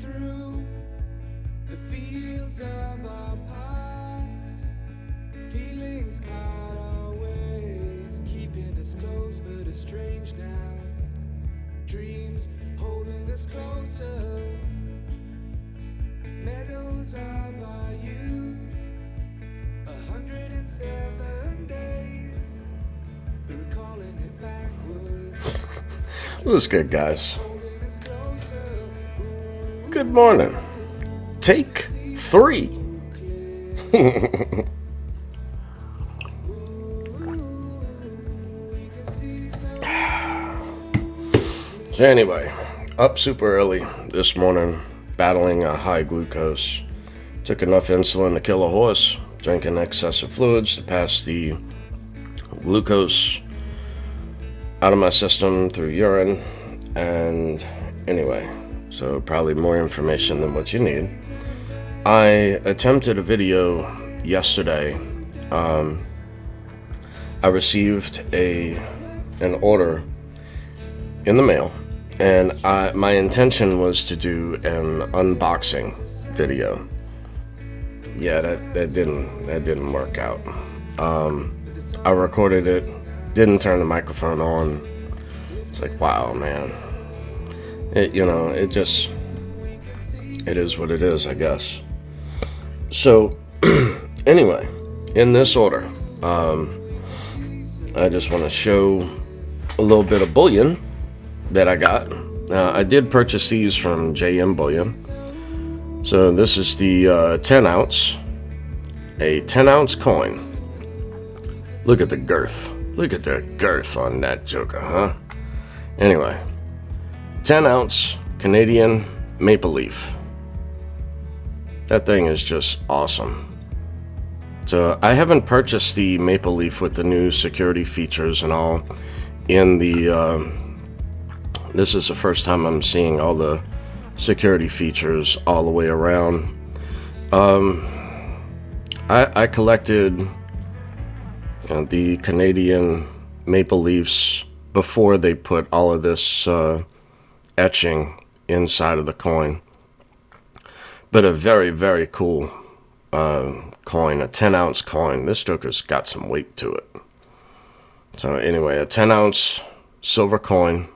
through the fields of our paths. Feelings part our ways, keeping us close but estranged now. Dreams holding us closer. Meadows of our youth, 107 days. Recalling it backwards. What's good, guys? Good morning. Take 3. So anyway, up super early this morning, battling a high glucose. Took enough insulin to kill a horse, drinking excessive fluids to pass the glucose out of my system through urine. And anyway, so probably more information than what you need. I attempted a video yesterday. I received an order in the mail, and my intention was to do an unboxing video. Yeah, that didn't work out. I recorded it, didn't turn the microphone on. It's like, wow, man. It is what it is, I guess. So, anyway, in this order, I just want to show a little bit of bullion that I got. I did purchase these from JM Bullion. So this is the 10 ounce, a 10 ounce coin. Look at the girth. Look at the girth on that joker, huh? Anyway, 10 ounce Canadian maple leaf. That thing is just awesome. So I haven't purchased the maple leaf with the new security features and all in the, this is the first time I'm seeing all the security features all the way around. I collected the Canadian maple leaves before they put all of this etching inside of the coin. But a very, very cool coin, a 10 ounce coin. This joker's got some weight to it. So anyway, a 10 ounce silver coin.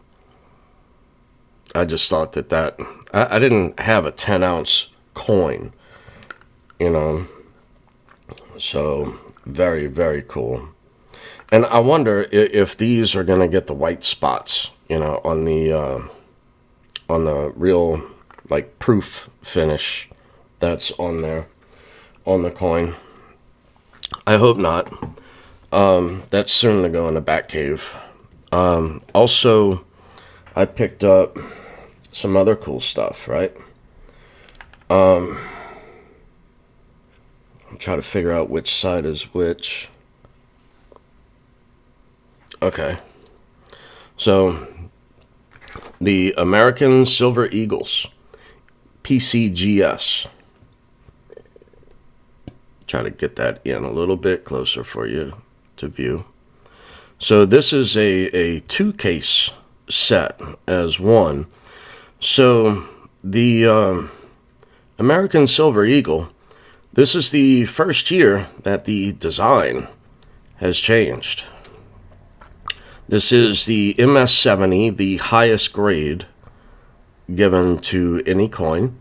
I just thought that I didn't have a 10 ounce coin, so very, very cool. And I wonder if these are going to get the white spots, on the real, like, proof finish that's on there, on the coin. I hope not. That's soon to go in the back cave. Also, I picked up some other cool stuff, right? I'm trying to figure out which side is which. Okay. So, the American Silver Eagles, PCGS. Try to get that in a little bit closer for you to view. So this is a 2-case set as one. So the American Silver Eagle, this is the first year that the design has changed. This is the MS-70, the highest grade given to any coin.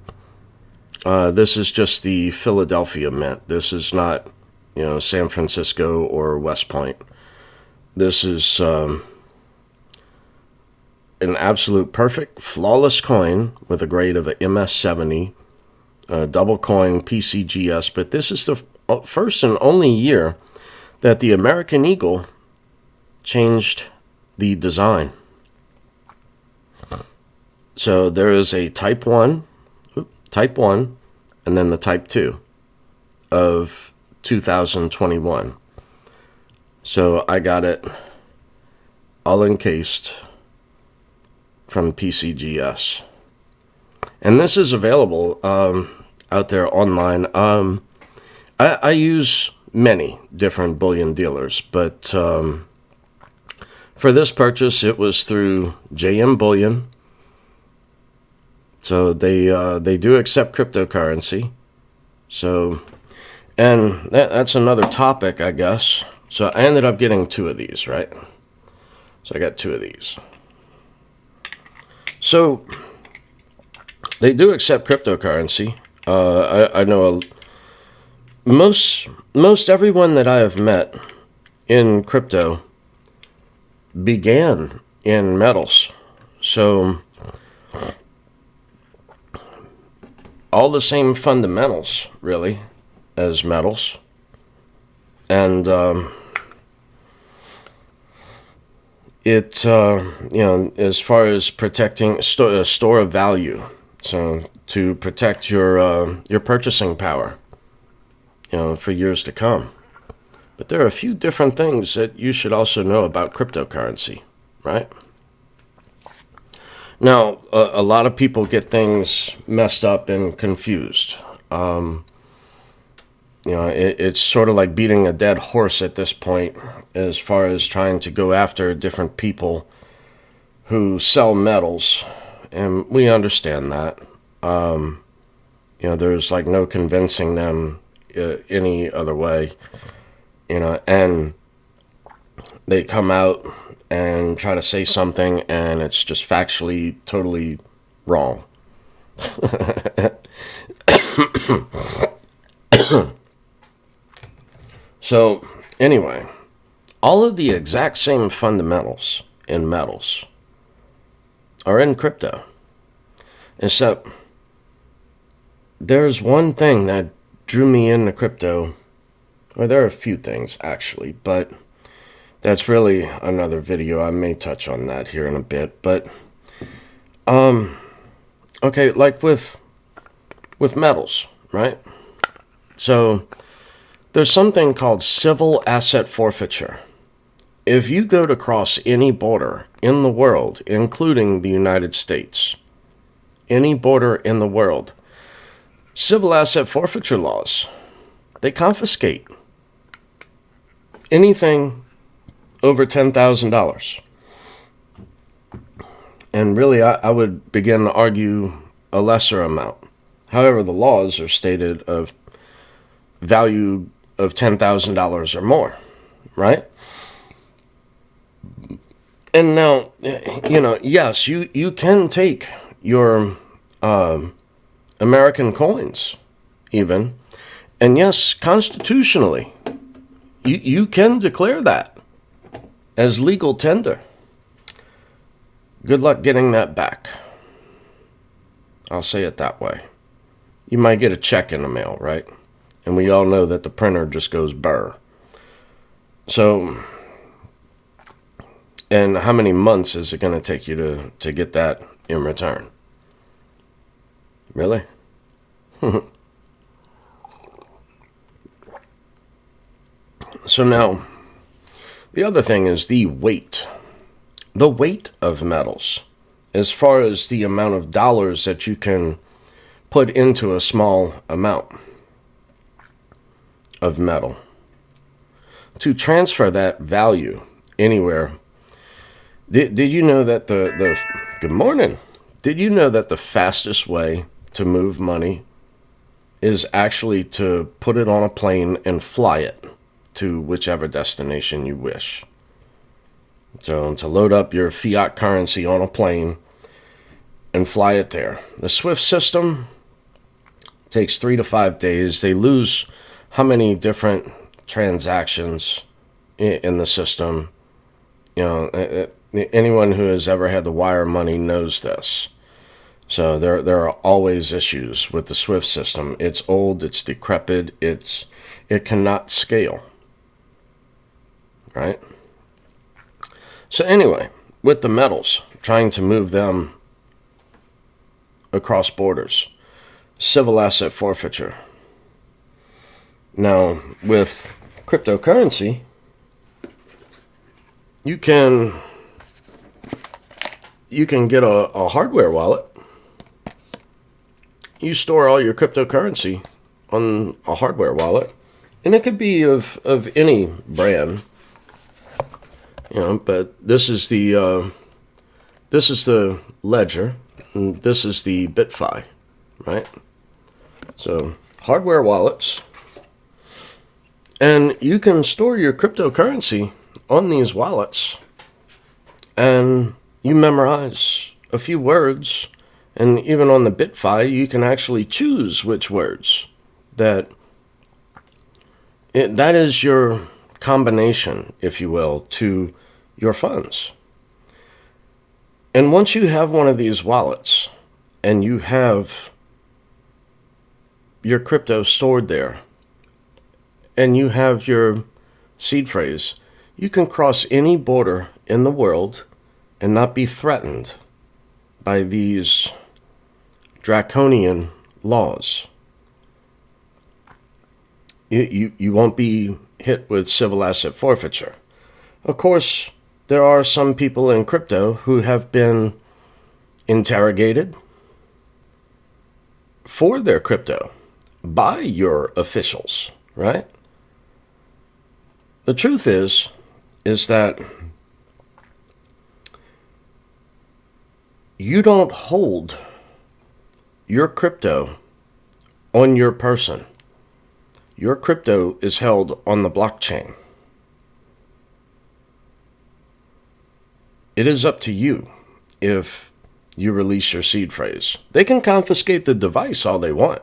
This is just the Philadelphia Mint. This is not, San Francisco or West Point. This is an absolute perfect, flawless coin with a grade of a MS-70, double coin PCGS. But this is the first and only year that the American Eagle changed the design. So there is a Type 1, and then the Type 2 of 2021. So I got it all encased from PCGS. And this is available out there online. I use many different bullion dealers, but for this purchase, it was through JM Bullion. So they do accept cryptocurrency. So, and that's another topic, I guess. So I ended up getting 2 of these, right? So I got 2 of these. So they do accept cryptocurrency. I know most everyone that I have met in crypto began in metals. So all the same fundamentals, really, as metals. And as far as protecting store of value, so to protect your purchasing power, for years to come. But there are a few different things that you should also know about cryptocurrency, right? Now, a lot of people get things messed up and confused. It's sort of like beating a dead horse at this point as far as trying to go after different people who sell metals. And we understand that. There's like no convincing them any other way. And they come out and try to say something and it's just factually totally wrong. So, anyway, all of the exact same fundamentals in metals are in crypto. Except, there's one thing that drew me into crypto. Well, there are a few things, actually, but that's really another video. I may touch on that here in a bit. But, okay, like with metals, right? So there's something called civil asset forfeiture. If you go to cross any border in the world, including the United States, any border in the world, civil asset forfeiture laws, they confiscate anything over $10,000. And really, I would begin to argue a lesser amount. However, the laws are stated of value of $10,000 or more, right? And now, yes, you can take your American coins, even, and yes, constitutionally, you can declare that as legal tender. Good luck getting that back. I'll say it that way. You might get a check in the mail, right? And we all know that the printer just goes burr. So, and how many months is it going to take you to get that in return? Really? So now, the other thing is the weight. The weight of metals, as far as the amount of dollars that you can put into a small amount of metal. To transfer that value anywhere. Did you know that good morning. Did you know that the fastest way to move money is actually to put it on a plane and fly it to whichever destination you wish? So to load up your fiat currency on a plane and fly it there. The SWIFT system takes 3 to 5 days. They lose how many different transactions in the system. Anyone who has ever had to wire money knows this. So there are always issues with the SWIFT system. It's old, it's decrepit, it cannot scale. Right? So anyway, with the metals, trying to move them across borders, civil asset forfeiture. Now, with cryptocurrency, you can get a hardware wallet. You store all your cryptocurrency on a hardware wallet, and it could be of any brand. But this is the ledger. And this is the BitFi, right? So hardware wallets. And you can store your cryptocurrency on these wallets, and you memorize a few words, and even on the BitFi, you can actually choose which words that is your combination, if you will, to your funds. And once you have one of these wallets and you have your crypto stored there and you have your seed phrase, you can cross any border in the world and not be threatened by these draconian laws. You won't be hit with civil asset forfeiture. Of course, there are some people in crypto who have been interrogated for their crypto by your officials, right? The truth is that you don't hold your crypto on your person. Your crypto is held on the blockchain. It is up to you if you release your seed phrase. They can confiscate the device all they want.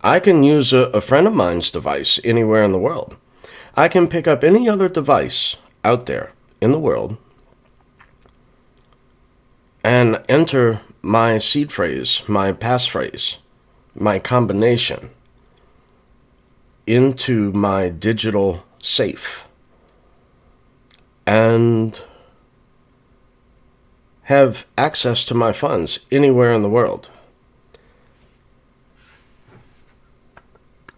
I can use a friend of mine's device anywhere in the world. I can pick up any other device out there in the world and enter my seed phrase, my passphrase, my combination into my digital safe and have access to my funds anywhere in the world.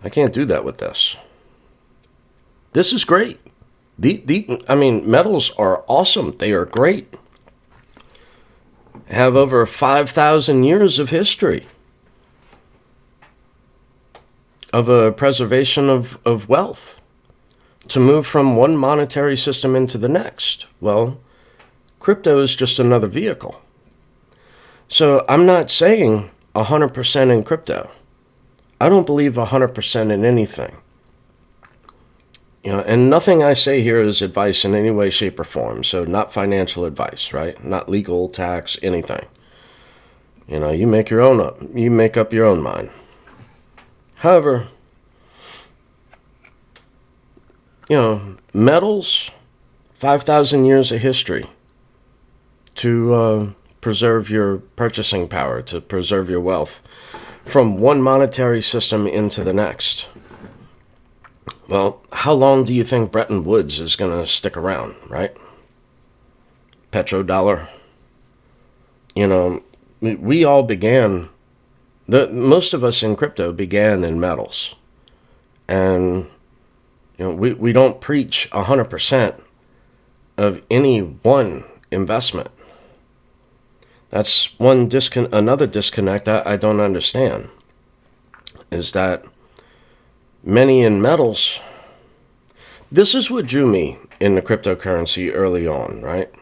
I can't do that with this. This is great. Metals are awesome. They are great. Have over 5,000 years of history of a preservation of wealth to move from one monetary system into the next. Well, crypto is just another vehicle. So I'm not saying 100% in crypto. I don't believe 100% in anything. And nothing I say here is advice in any way, shape, or form. So not financial advice, right? Not legal, tax, anything. You make your own up. You make up your own mind. However, metals, 5,000 years of history to preserve your purchasing power, to preserve your wealth from one monetary system into the next. Well, how long do you think Bretton Woods is going to stick around, right? Petrodollar. We all began, most of us in crypto began in metals. And, we don't preach 100% of any one investment. That's another disconnect I don't understand, is that many in metals, this is what drew me in the cryptocurrency early on, right?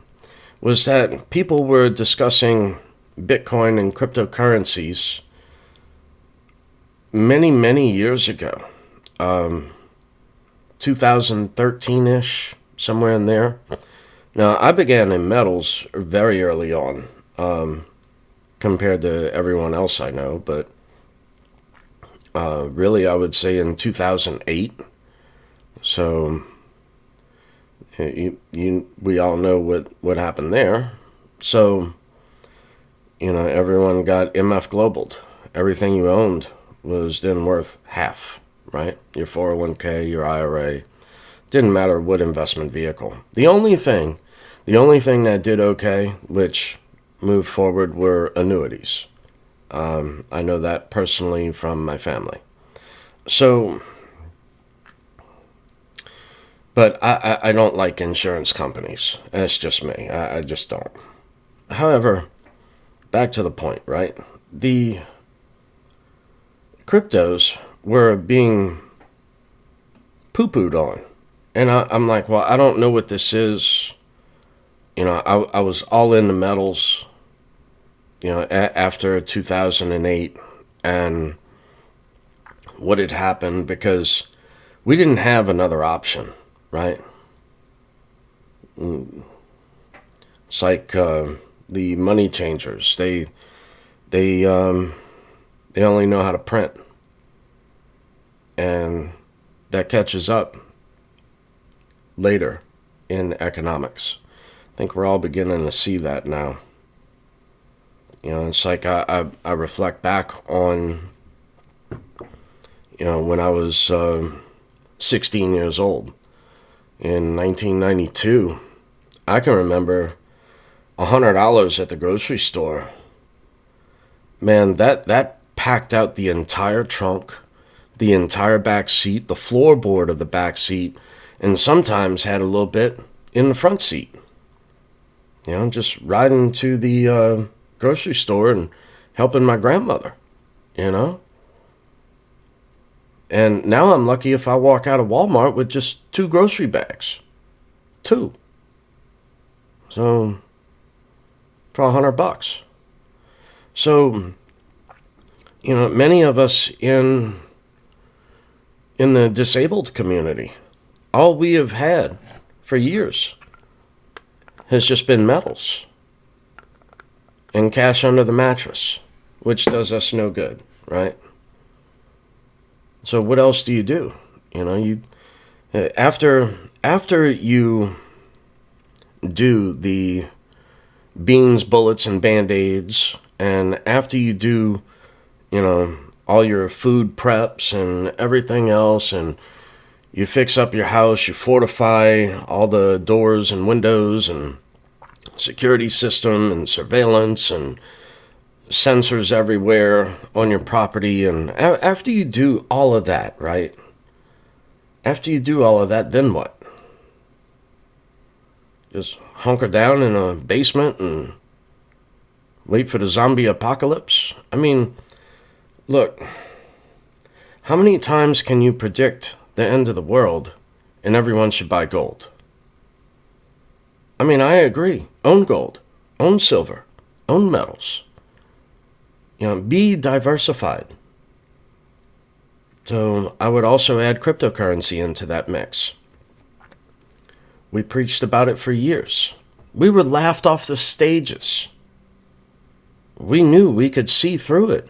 Was that people were discussing Bitcoin and cryptocurrencies many, many years ago, 2013-ish, somewhere in there. Now, I began in metals very early on, compared to everyone else I know, but really I would say in 2008. So we all know what happened there. So, everyone got MF globaled. Everything you owned was then worth half, right? Your 401k, your IRA, didn't matter what investment vehicle. The only thing that did okay, which moved forward, were annuities. I know that personally from my family. So, but I don't like insurance companies. That's just me. I just don't. However, back to the point, right? The cryptos were being poo-pooed on. And I'm like, well, I don't know what this is. I was all into metals. after 2008 and what had happened, because we didn't have another option, right? It's like the money changers. They only know how to print, and that catches up later in economics. I think we're all beginning to see that now. It's like I reflect back on, when I was 16 years old in 1992. I can remember $100 at the grocery store. Man, that packed out the entire trunk, the entire back seat, the floorboard of the back seat, and sometimes had a little bit in the front seat. Just riding to the grocery store and helping my grandmother, And now I'm lucky if I walk out of Walmart with just 2 grocery bags. 2. So, for $100. So, many of us in the disabled community, all we have had for years has just been medals and cash under the mattress, which does us no good, right? So what else do you do? After you do the beans, bullets, and Band-Aids, and after you do, all your food preps and everything else, and you fix up your house, you fortify all the doors and windows and security system and surveillance and sensors everywhere on your property, and after you do all of that, right? After you do all of that, then what? Just hunker down in a basement and wait for the zombie apocalypse? I mean, look, how many times can you predict the end of the world and everyone should buy gold? I mean, I agree. Own gold, own silver, own metals. Be diversified. So I would also add cryptocurrency into that mix. We preached about it for years. We were laughed off the stages. We knew we could see through it.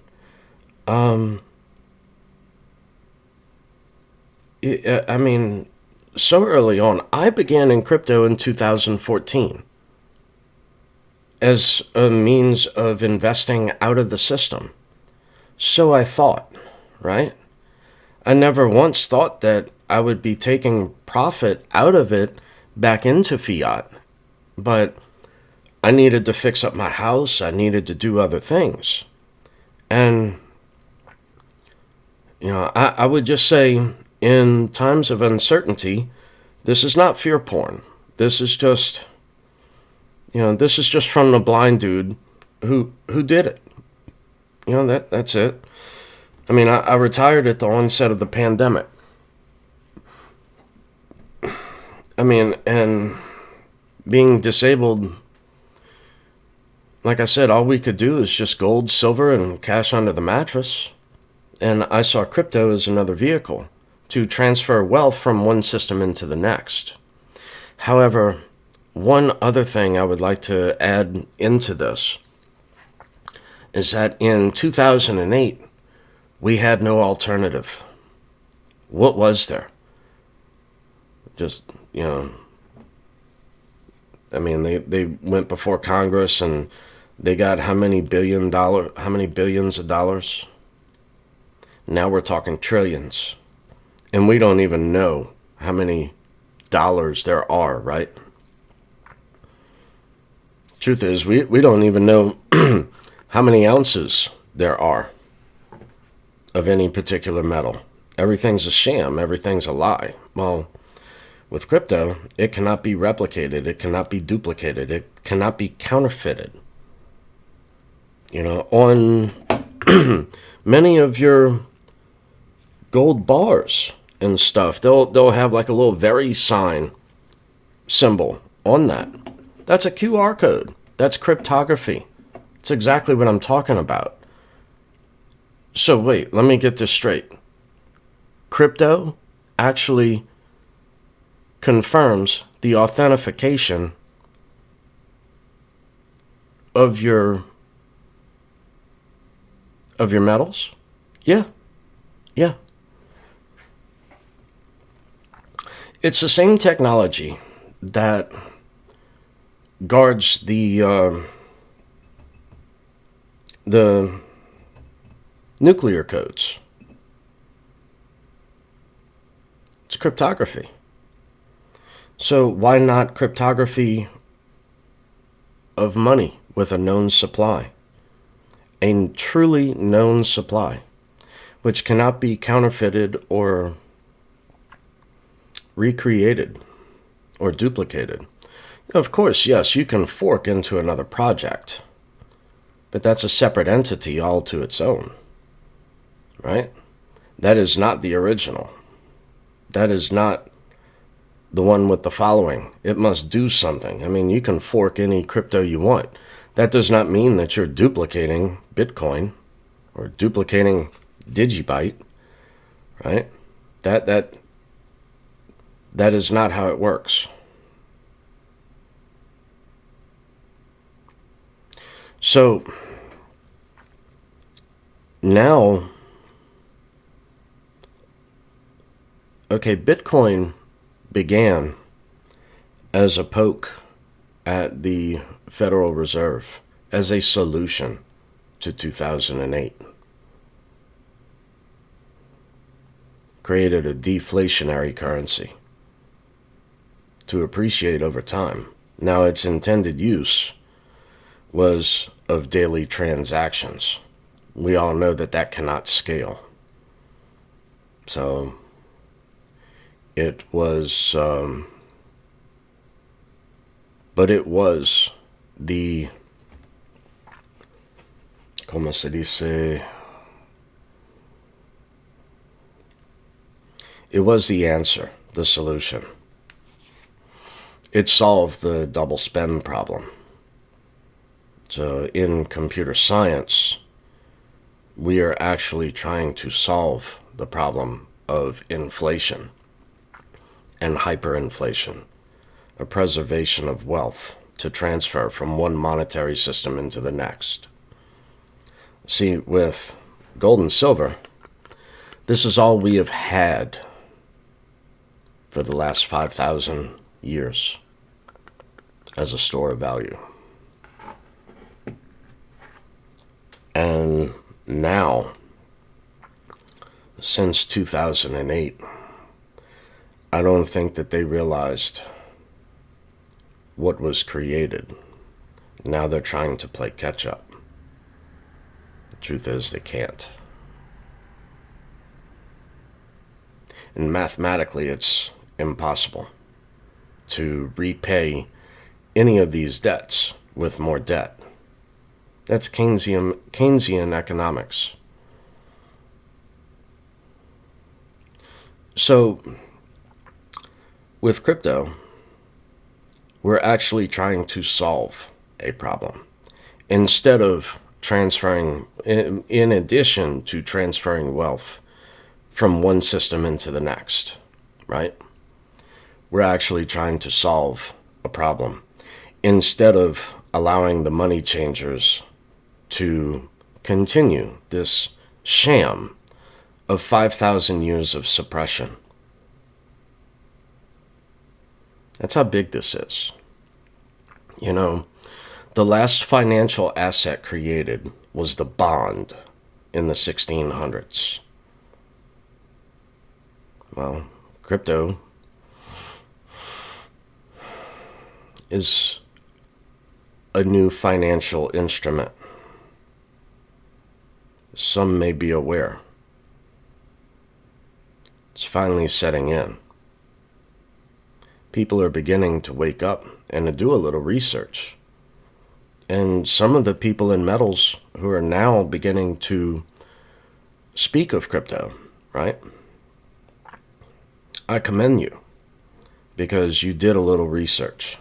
So early on, I began in crypto in 2014 as a means of investing out of the system. So I thought, right? I never once thought that I would be taking profit out of it back into fiat. But I needed to fix up my house. I needed to do other things. And, I would just say, in times of uncertainty, this is not fear porn. This is just, this is just from the blind dude who did it. That's it. I mean, I retired at the onset of the pandemic. And being disabled, like I said, all we could do is just gold, silver, and cash under the mattress. And I saw crypto as another vehicle to transfer wealth from one system into the next. However, one other thing I would like to add into this is that in 2008, we had no alternative. What was there? Just, they went before Congress and they got how many billions of dollars? Now we're talking trillions. And we don't even know how many dollars there are, right? Truth is, we don't even know how many ounces there are of any particular metal. Everything's a sham. Everything's a lie. Well, with crypto, it cannot be replicated. It cannot be duplicated. It cannot be counterfeited. On many of your gold bars and stuff, they'll have like a little very sign symbol on that. That's a QR code. That's cryptography. It's exactly what I'm talking about. So wait, let me get this straight. Crypto actually confirms the authentication of your metals? Yeah. Yeah. It's the same technology that guards the nuclear codes. It's cryptography. So why not cryptography of money with a known supply? A truly known supply, which cannot be counterfeited or recreated or duplicated. Of course, yes, you can fork into another project, but that's a separate entity all to its own, right? That is not the original. That is not the one with the following. It must do something. I mean, you can fork any crypto you want. That does not mean that you're duplicating Bitcoin or duplicating DigiByte, right? That is not how it works. So now, okay, Bitcoin began as a poke at the Federal Reserve as a solution to 2008. Created a deflationary currency to appreciate over time. Now, its intended use was of daily transactions. We all know that that cannot scale. So it was, but it was the, ¿cómo se dice? It was the answer, the solution. It solved the double spend problem. So in computer science, we are actually trying to solve the problem of inflation and hyperinflation, a preservation of wealth to transfer from one monetary system into the next. See, with gold and silver, this is all we have had for the last 5,000 years as a store of value. And now, since 2008, I don't think that they realized what was created. Now they're trying to play catch up. The truth is, they can't. And mathematically, it's impossible to repay any of these debts with more debt. That's Keynesian economics. So, with crypto, we're actually trying to solve a problem. Instead of transferring, in addition to transferring wealth from one system into the next, right? We're actually trying to solve a problem. Instead of allowing the money changers to continue this sham of 5,000 years of suppression. That's how big this is. You know, the last financial asset created was the bond in the 1600s. Well, crypto is a new financial instrument. Some may be aware. It's finally setting in. People are beginning to wake up and to do a little research. And some of the people in metals who are now beginning to speak of crypto, right? I commend you because you did a little research.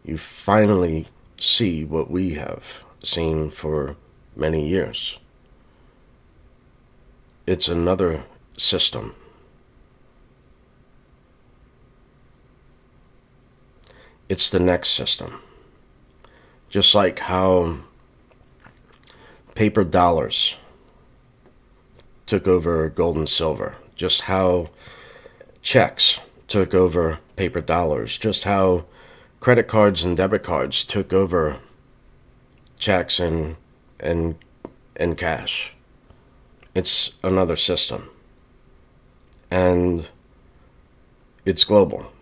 You finally see what we have seen for many years. It's another system. It's the next system. Just like how paper dollars took over gold and silver, just how checks took over paper dollars, just how credit cards and debit cards took over checks and cash. It's another system. And it's global.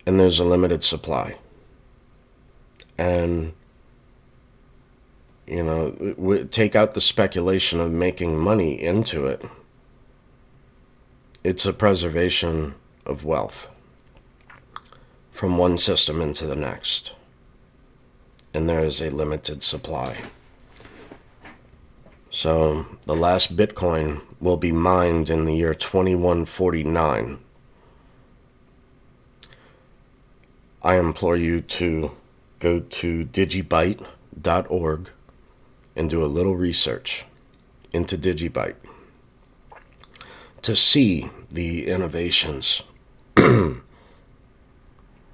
And there's a limited supply. And, take out the speculation of making money into it. It's a preservation of wealth from one system into the next. And there is a limited supply. So the last Bitcoin will be mined in the year 2149. I implore you to go to DigiByte.org and do a little research into DigiByte to see the innovations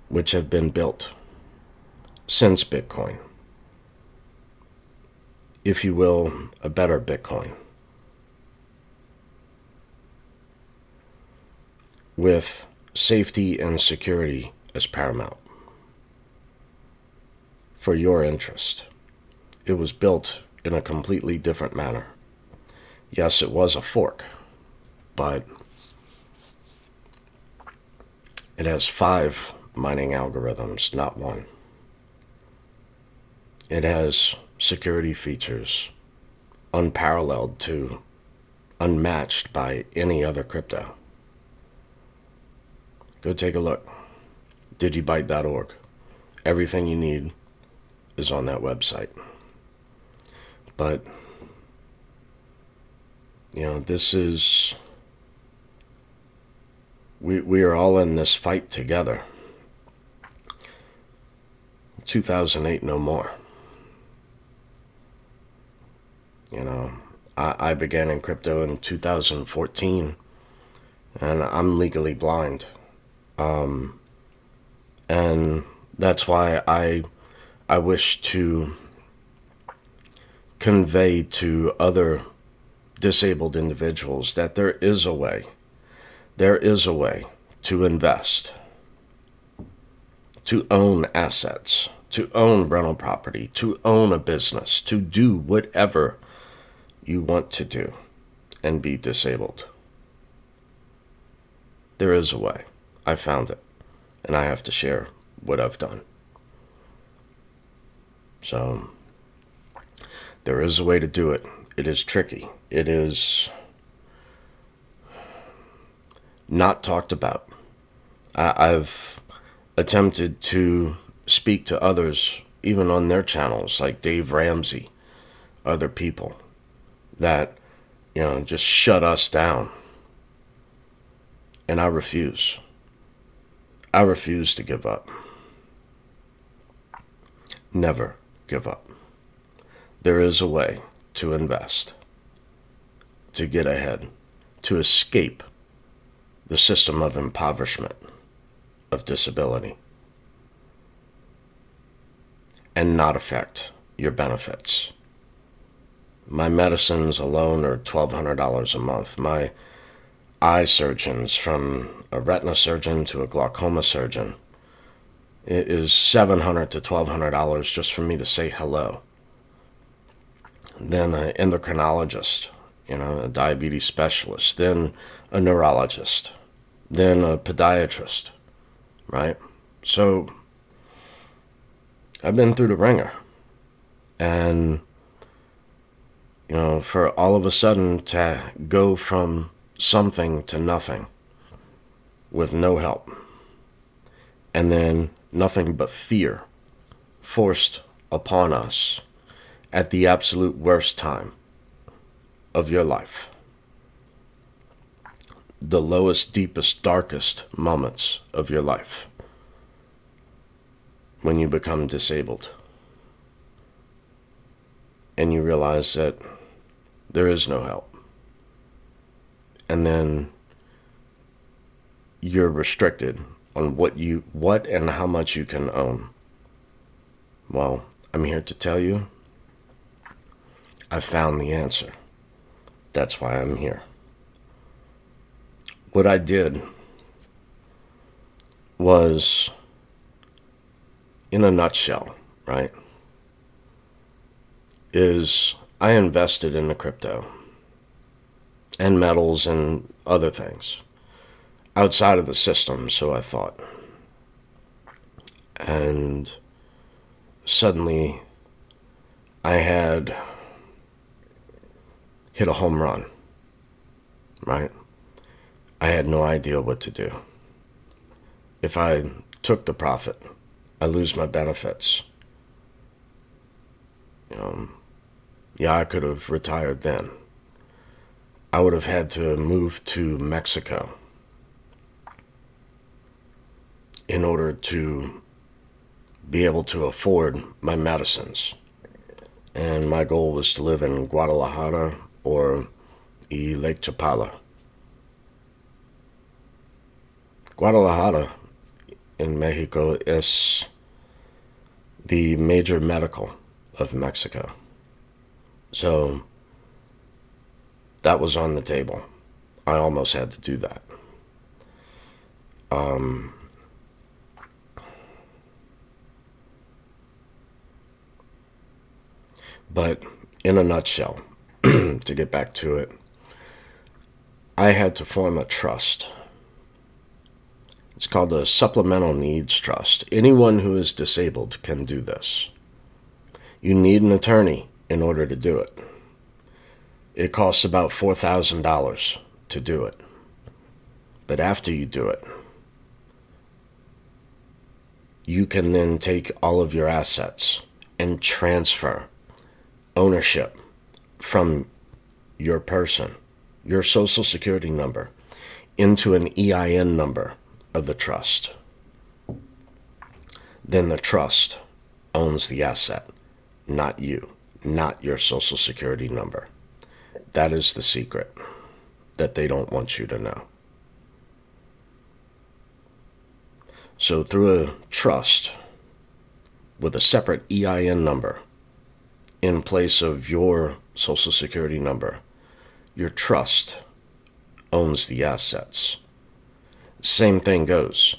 which have been built since Bitcoin. If you will, a better Bitcoin. With safety and security as paramount. For your interest. It was built in a completely different manner. Yes, it was a fork, but it has 5 mining algorithms, not 1. It has security features unparalleled to, unmatched by any other crypto. Go take a look. DigiByte.org. Everything you need is on that website. But, this is... We are all in this fight together. 2008 no more. I began in crypto in 2014, and I'm legally blind. And that's why I wish to convey to other disabled individuals that there is a way. There is a way to invest, to own assets, to own rental property, to own a business, to do whatever you want to do and be disabled. There is a way. I found it, and I have to share what I've done. So, there is a way to do it. It is tricky. It is not talked about. I've attempted to speak to others, even on their channels, like Dave Ramsey, other people, that, just shut us down. And I refuse. I refuse to give up. Never give up. There is a way to invest, to get ahead, to escape the system of impoverishment, of disability, and not affect your benefits. My medicines alone are $1,200 a month. My eye surgeons, from a retina surgeon to a glaucoma surgeon, it is $700 to $1,200 just for me to say hello. Then an endocrinologist, a diabetes specialist, then a neurologist, then a podiatrist, right? So I've been through the ringer. And, for all of a sudden to go from something to nothing with no help, and then nothing but fear forced upon us at the absolute worst time of your life. the lowest, deepest, darkest moments of your life when you become disabled and you realize that there is no help. And then you're restricted on what and how much you can own. Well, I'm here to tell you, I found the answer. That's why I'm here. What I did was, in a nutshell, right, is I invested in the crypto and metals and other things outside of the system, so I thought. And suddenly I had hit a home run, right? I had no idea what to do. If I took the profit, I lose my benefits. Yeah, I could have retired then. I would have had to move to Mexico in order to be able to afford my medicines. And my goal was to live in Guadalajara or Lake Chapala. Guadalajara in Mexico is the major medical of Mexico. So that was on the table. I almost had to do that. But in a nutshell, to get back to it, I had to form a trust. It's called a supplemental needs trust. Anyone who is disabled can do this. You need an attorney in order to do it. It costs about $4,000 to do it. But after you do it, you can then take all of your assets and transfer ownership from your person, your social security number, into an EIN number of the trust. Then the trust owns the asset, not you, not your social security number. That is the secret that they don't want you to know. So through a trust with a separate EIN number in place of your social security number, your trust owns the assets. Same thing goes.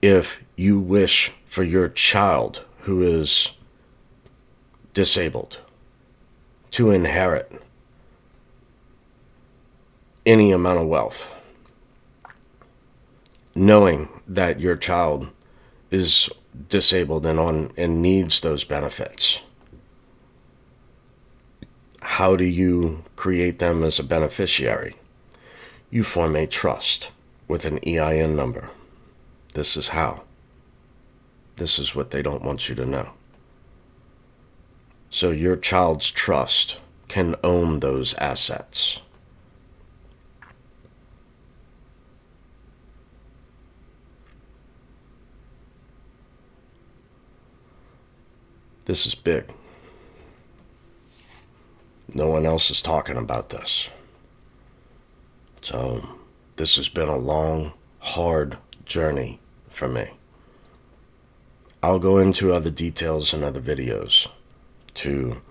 If you wish for your child who is disabled to inherit any amount of wealth, knowing that your child is disabled and needs those benefits, how do you create them as a beneficiary? You form a trust with an EIN number. This is how. This is what they don't want you to know. So your child's trust can own those assets. This is big. No one else is talking about this. So this has been a long, hard journey for me. I'll go into other details in other videos to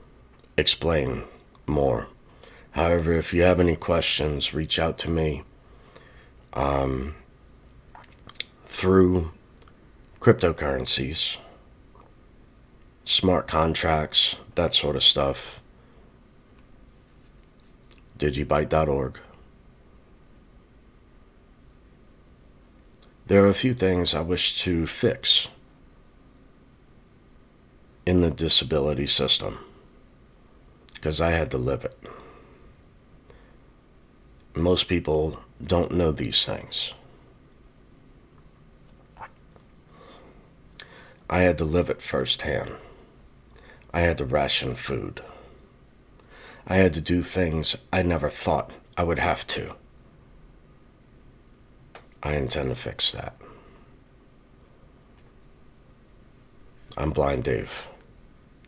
explain more. However, if you have any questions, reach out to me through cryptocurrencies, smart contracts, that sort of stuff. DigiByte.org. There are a few things I wish to fix in the disability system because I had to live it. Most people don't know these things. I had to live it firsthand. I had to ration food. I had to do things I never thought I would have to. I intend to fix that. I'm Blind Dave,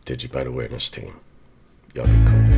DigiByte Awareness Team. Y'all be cool.